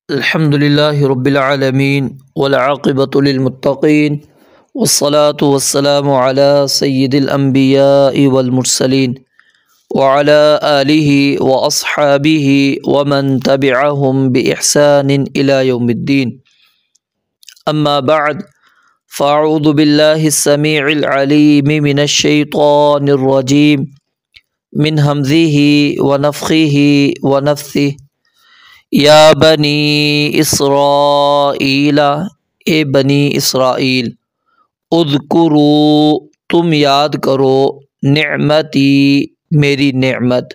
الحمد لله رب العالمين والعاقبة للمتقين والصلاة والسلام على سيد الأنبياء والمرسلين وعلى آله وأصحابه ومن تبعهم بإحسان إلى يوم الدين. أما بعد، فأعوذ بالله السميع العليم من الشيطان الرجيم من همزه ونفخه ونفثه. یا بنی اسرائیل، اے بنی اسرائیل، اذکروا، تم یاد کرو، نعمتی، میری نعمت،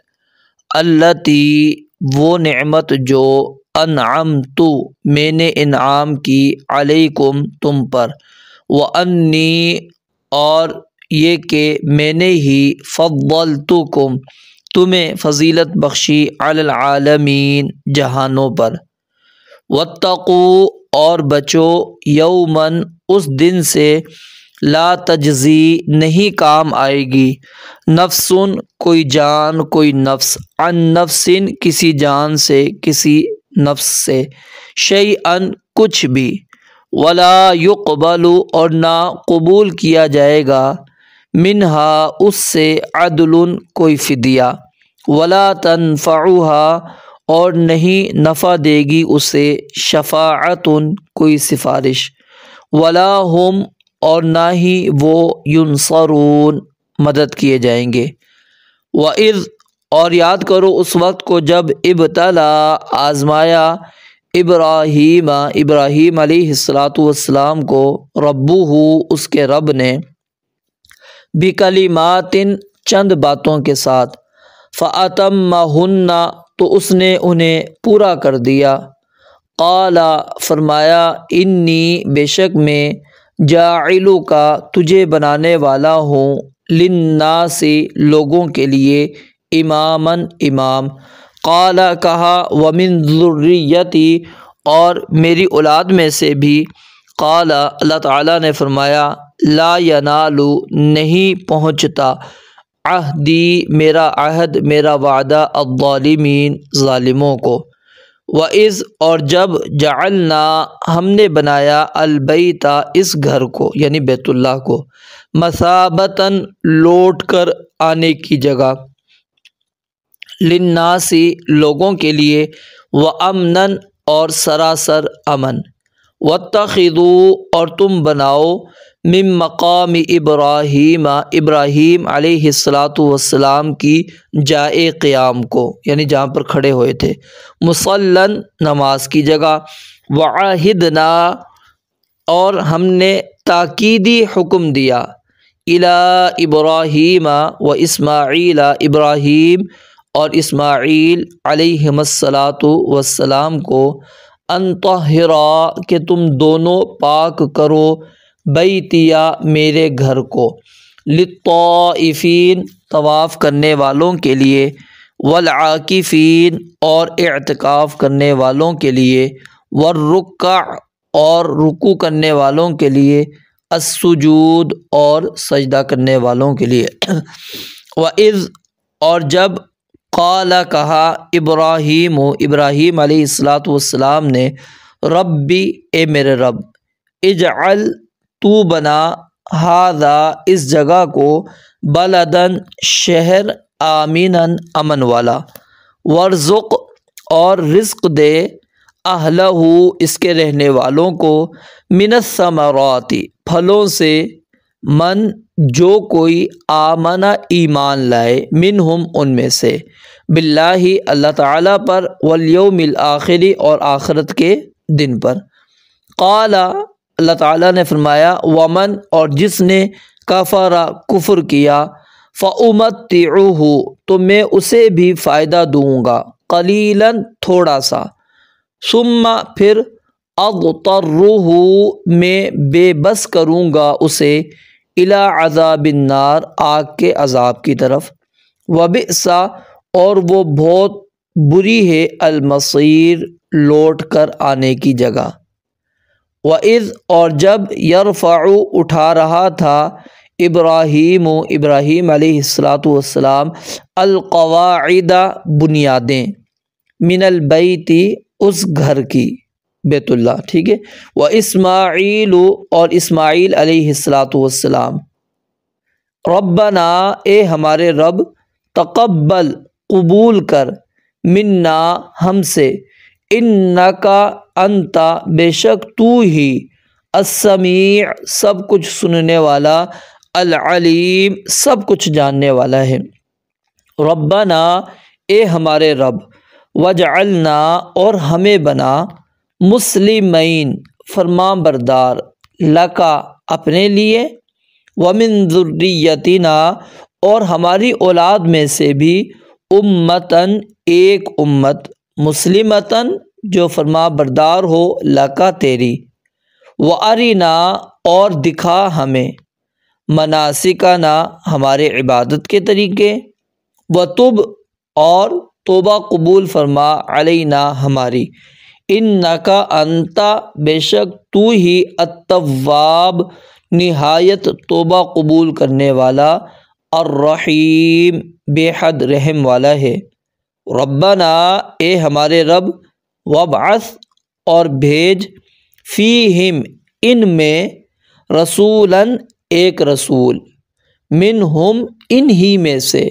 التی، وہ نعمت جو، انعمت، میں نے انعام کی، علیکم، تم پر، وانی، اور یہ کہ میں نے ہی، فضلتکم، تمہیں فضیلت بخشی، علی العالمین، جہانوں پر، واتقوا، اور بچو، یومن، اس دن سے، لا تجزی، نہیں کام آئے گی، نفسن، کوئی جان، کوئی نفس، عن نفسن، کسی جان سے، کسی نفس سے، شیئن، کچھ بھی، ولا یقبل، اور نہ قبول کیا جائے گا، منہا، اس سے، عدل، کوئی فدیہ، ولا تنفعها، اور نہیں نفع دے گی اسے، شفاعت، کوئی سفارش، ولا ہم، اور نہ ہی وہ، ینصرون، مدد کیے جائیں گے، وَإِذْ، اور یاد کرو اس وقت کو جب، ابتلا، آزمایا، ابراہیم علیہ السلام کو، ربہ، اس کے رب نے، بکلمات، چند باتوں کے ساتھ، فَأَتَمَّهُنَّ، تو اس نے انہیں پورا کر دیا، قال، فرمایا، انی، بے شک میں، جاعلک، تجھے بنانے والا ہوں، للناس، لوگوں کے لیے، اماما، امام، قال، کہا، ومن ذریتی، اور میری اولاد میں سے بھی، قال، اللہ تعالیٰ نے فرمایا، لا ینال، نہیں پہنچتا، عہدی، میرا عہد، میرا وعدہ، الظالمین، ظالموں کو، وَإِذْ، اور جب، جعلنا، ہم نے بنایا، البیت، اس گھر کو، یعنی بیت اللہ کو، مثابۃً، لوٹ کر آنے کی جگہ، للناس، لوگوں کے لیے، وَأَمْنًا، اور سراسر امن، وَاتَّخِذُوا، اور تم بناؤ، من مقام ابراہیم، ابراہیم علیہ السلام کی جائے قیام کو، یعنی جہاں پر کھڑے ہوئے تھے، مصلاً، نماز کی جگہ، وعہدنا، اور ہم نے تاکیدی حکم دیا، الی ابراہیم و اسماعیل، ابراہیم اور اسماعیل علیہم السلام کو، ان طہرا، کہ تم دونوں پاک کرو، بیتیا، میرے گھر کو، للطائفین، طواف کرنے والوں کے لیے، والعاکفین، اور اعتکاف کرنے والوں کے لیے، والرکع، اور رکوع کرنے والوں کے لیے، السجود، اور سجدہ کرنے والوں کے لیے، وَإِذْ، اور جب، قال، کہا، ابراہیم علیہ السلام نے، ربی، اے میرے رب، اجعل، تو بنا، ھذا، اس جگہ کو، بلدن، شہر، آمنا، امن والا، وارزق، اور رزق دے، اہلہ، اس کے رہنے والوں کو، من الثمرات، پھلوں سے، من، جو کوئی، آمنا، ایمان لائے، منہم، ان میں سے، باللہ، اللہ تعالیٰ پر، والیوم الآخر، اور آخرت کے دن پر، قال، اللہ تعالیٰ نے فرمایا، ومن، اور جس نے، کفر، کفر کیا، فأمتعہ، تو میں اسے بھی فائدہ دوں گا، قلیلا، تھوڑا سا، ثم، پھر، اضطرہ، میں بے بس کروں گا اسے، الی عذاب النار، آگ کے عذاب کی طرف، وبئس، اور وہ بہت بری ہے، المصیر، لوٹ کر آنے کی جگہ، وَإِذْ، اور جب، یرفع، اٹھا رہا تھا، ابراہیم علیہ السلام، القواعد، بنیادیں، من البیت، اس گھر کی، بیت اللہ، ٹھیک ہے۔ وہ اسماعیل، اور اسماعیل علیہ السلام، ربنا اے ہمارے رب، تقبل قبول کر، منا ہم سے، انکا انتا بے شک تو ہی، السمیع سب کچھ سننے والا، العلیم سب کچھ جاننے والا ہے۔ ربنا اے ہمارے رب، وجعلنا اور ہمیں بنا، مسلمین فرمان بردار، لکا اپنے لیے، ومن ذریتنا اور ہماری اولاد میں سے بھی، امتن ایک امت، مسلمتن جو فرما بردار ہو، لکا تیری، وارنا اور دکھا ہمیں، مناسکنا ہمارے عبادت کے طریقے، وتب اور توبہ قبول فرما، علینا ہماری، انکا انتا بے شک تو ہی، التواب نہایت توبہ قبول کرنے والا، الرحیم بے حد رحم والا ہے۔ ربنا اے ہمارے رب، وابعث اور بھیج، فیہم ان میں، رسولاً ایک رسول، منہم انہی میں سے،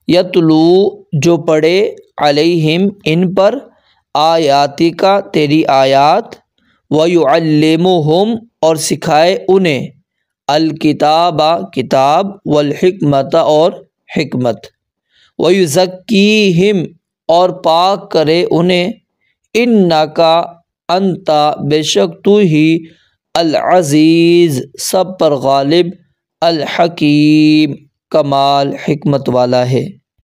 یتلو جو پڑھے، علیہم ان پر، آیاتکا تیری آیات، ویعلمہم اور سکھائے انہیں، الکتاب کتاب، والحکمت اور حکمت، ویزکیہم اور پاک کرے انہیں، انکا انتا بے شک تو ہی، العزیز سب پر غالب، الحکیم کمال حکمت والا ہے۔